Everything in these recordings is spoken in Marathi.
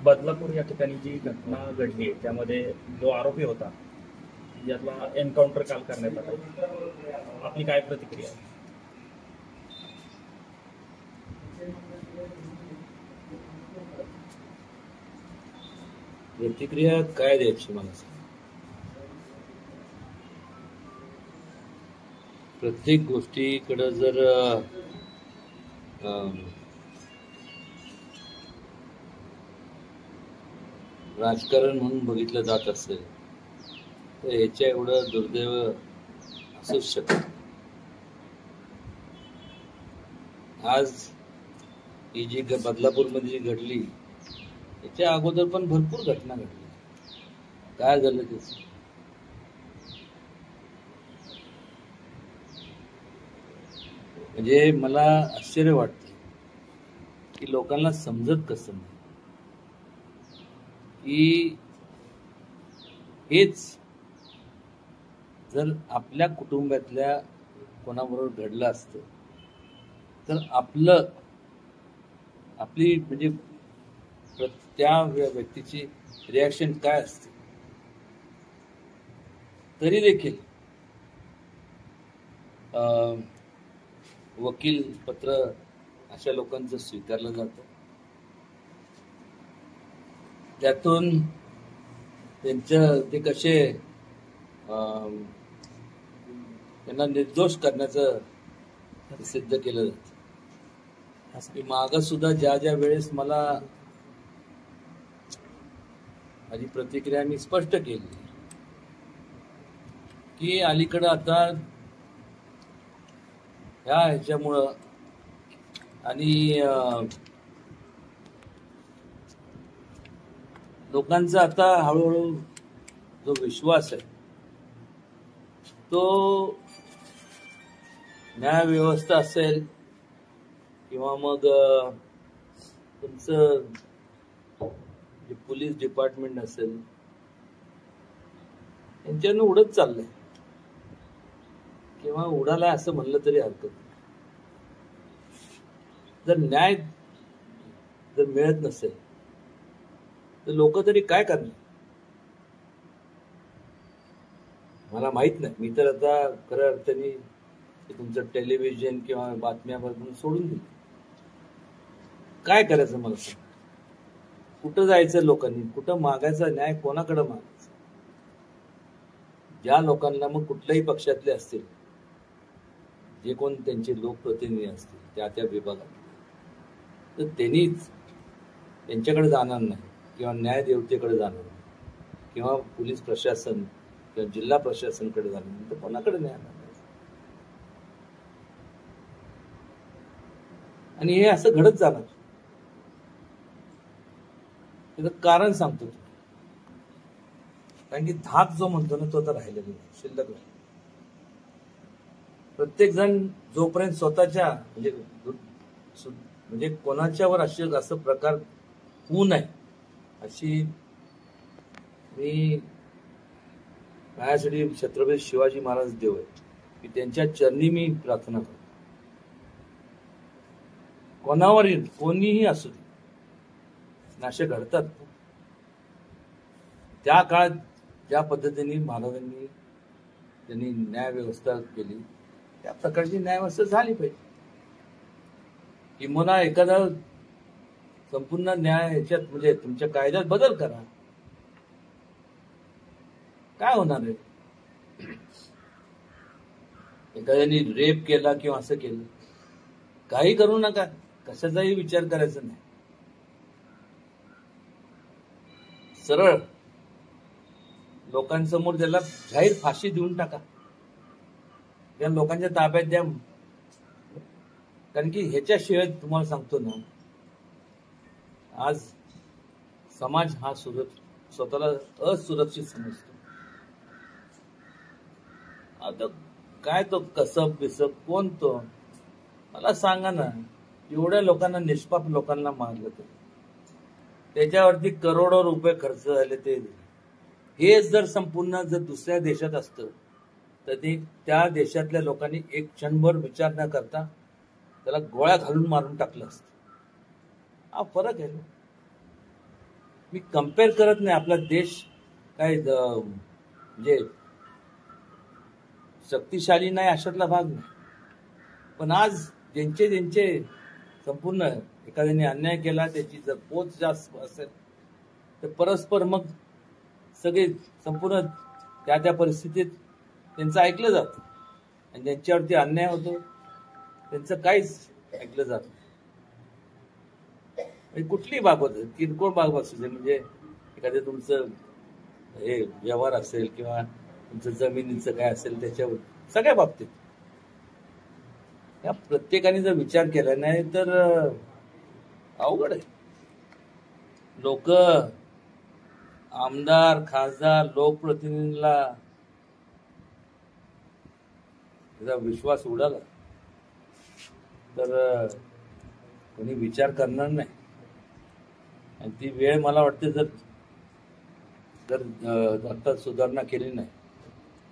बदलापूर या ठिकाणी जी घटना घडली त्यामध्ये जो आरोपी होता यातला एन्काउंटर काल करण्यात आला, आपली काय प्रतिक्रिया आहे? प्रतिक्रिया काय द्यायची मला सांग. प्रत्येक गोष्टीकडे जर राजकारण म्हणून बघितलं जात असेल तर ह्याच्या एवढं दुर्दैव असूच शकत. आज ही जी बदलापूरमध्ये जी घडली याच्या अगोदर पण भरपूर घटना घडल्या. काय झालं त्याच? म्हणजे मला आश्चर्य वाटतं की लोकांना समजत कसं नाही की हेच जर आपल्या कुटुंबातल्या कोणाबरोबर घडलं असतं तर आपली म्हणजे त्या व्यक्तीची रिॲक्शन काय असते. तरी देखील वकील पत्र अशा लोकांचं स्वीकारलं जातं. त्यातून ते कसे त्यांना निर्दोष करण्याचं सिद्ध केलं जातं. मागं सुद्धा ज्या वेळेस मला माझी प्रतिक्रिया मी स्पष्ट केली की अलीकडं आता ह्याच्यामुळं आणि लोकांचा आता हळूहळू जो विश्वास आहे तो न्यायव्यवस्था असेल किंवा मग तुमचं जे पोलीस डिपार्टमेंट असेल यांच्यानं उडत चाललंय किंवा उडाला असं म्हणलं तरी हरकत नाही. जर न्याय जर मिळत नसेल तर लोक तरी काय करणार? मला माहित नाही. मी तर आता खऱ्या अर्थाने तुमचं टेलिव्हिजन किंवा बातम्या बघून सोडून दिली. काय करायचं मला सांग. कुठं जायचं लोकांनी? कुठं मागायचा न्याय? कोणाकडे मागायचा? ज्या लोकांना मग कुठल्याही पक्षातले असतील, जे कोण त्यांचे लोकप्रतिनिधी असतील त्या विभागात, तर त्यांनीच त्यांच्याकडे जाणार नाही किंवा न्यायदेवतेकडे जाणार नाही किंवा पोलीस प्रशासन किंवा जिल्हा प्रशासनाकडे जाणार नाही, तर कोणाकडे न्याय मागायचा? आणि हे असं घडत जाणार. त्याचं कारण सांगतो तुम्ही. कारण की धाक जो म्हणतो ना तो तर राहिलेला नाही, शिल्लक नाही. प्रत्येक जण जोपर्यंत स्वतःच्या म्हणजे कोणाच्यावर असं प्रकार होऊ नये अशी मी माझ्यासाठी छत्रपती शिवाजी महाराज देव आहे की त्यांच्या चरणी मी प्रार्थना करतो. कोणावर कोणीही असू दे, असे घडतात. त्या काळात ज्या पद्धतीने महाराजांनी त्यांनी न्याय व्यवस्था केली त्या प्रकारची न्याय व्यवस्था झाली पाहिजे. किंवा एखादा संपूर्ण न्याय ह्याच्यात म्हणजे तुमच्या कायद्यात बदल करा. काय होणार आहे? एखाद्याने रेप केला किंवा असं केलं, काही करू नका, कशाचाही विचार करायचा नाही. सरळ लोकांसमोर त्याला जाहीर फाशी देऊन टाका, त्या लोकांच्या ताब्यात द्या. कारण की ह्याच्याशिवाय तुम्हाला सांगतो ना, आज समाज हा स्वतःला असुरक्षित समजतो. आता काय तो कसब बिसब कोण तो मला सांगा ना. एवढ्या लोकांना, निष्पाप लोकांना मारलं तर त्याच्यावरती करोडो रुपये खर्च झाले. हे जर संपूर्ण जर दुसऱ्या देशात असतं तर ते त्या देशातल्या लोकांनी एक क्षणभर विचार न करता त्याला गोळ्या घालून मारून टाकलं असतं. हा फरक आहे. मी कम्पेअर करत नाही. आपला देश काय म्हणजे शक्तिशाली नाही अशातला भाग नाही. पण आज ज्यांचे संपूर्ण एखाद्याने अन्याय केला त्याची जर पोच जास्त असेल तर परस्पर मग सगळे संपूर्ण त्या परिस्थितीत त्यांचं ऐकलं जातं आणि ज्यांच्यावरती अन्याय होतो त्यांचं काहीच ऐकलं जात नाही. कुठलीही बाबत किरकोळ बाब असू दे, म्हणजे एखादं तुमचं हे व्यवहार असेल किंवा तुमचं जमिनीचं काय असेल त्याच्यावर सगळ्या बाबतीत या प्रत्येकाने जर विचार केला नाही तर अवघड आहे. लोक आमदार खासदार लोकप्रतिनिधीला त्याचा विश्वास उडाला तर कोणी विचार करणार नाही. आणि ती वेळ मला वाटते जर आता सुधारणा केली नाही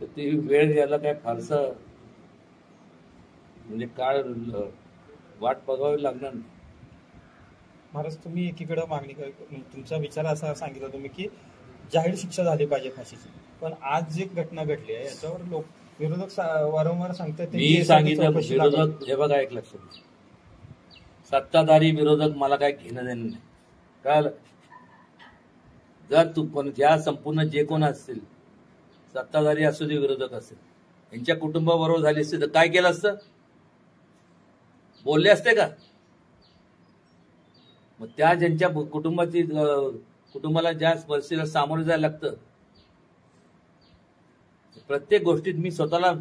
तर ती वेळ यायला काय फारसं म्हणजे काळ वाट बघावी लागणार नाही. महाराज, तुम्ही एकीकडे मागणी तुमचा विचार असा सांगितला तुम्ही की जाहीर शिक्षा झाली पाहिजे फाशीची, पण आज जी घटना घडली आहे याच्यावर विरोधक वारंवार सांगतात मी सांगितलं विरोधक हे बघा एक लक्षात, सत्ताधारी विरोधक मला काय घेणं देणं नाही. कळलं? जर तू पण ज्या संपूर्ण जे कोण असतील सत्ताधारी असू दे विरोधक असेल यांच्या कुटुंबाबरोबर झाली असते तर काय केलं असतं? बोलले असते का? मग त्या ज्यांच्या कुटुंबाला ज्या परिस्थितीला सामोरं जायला लागतं प्रत्येक गोष्टीत मी स्वतःला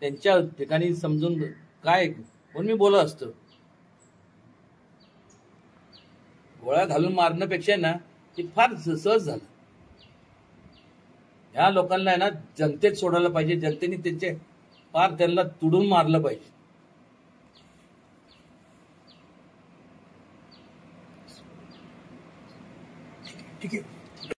त्यांच्या ठिकाणी समजून काय म्हणून मी बोलत असतो. गोळ्या घालून मारण्यापेक्षा ना ते फार सहज झालं. ह्या लोकांना आहे ना जनतेत सोडायला पाहिजे. जनतेने त्यांचे फार त्यांना तुडून मारलं पाहिजे. ठीक आहे.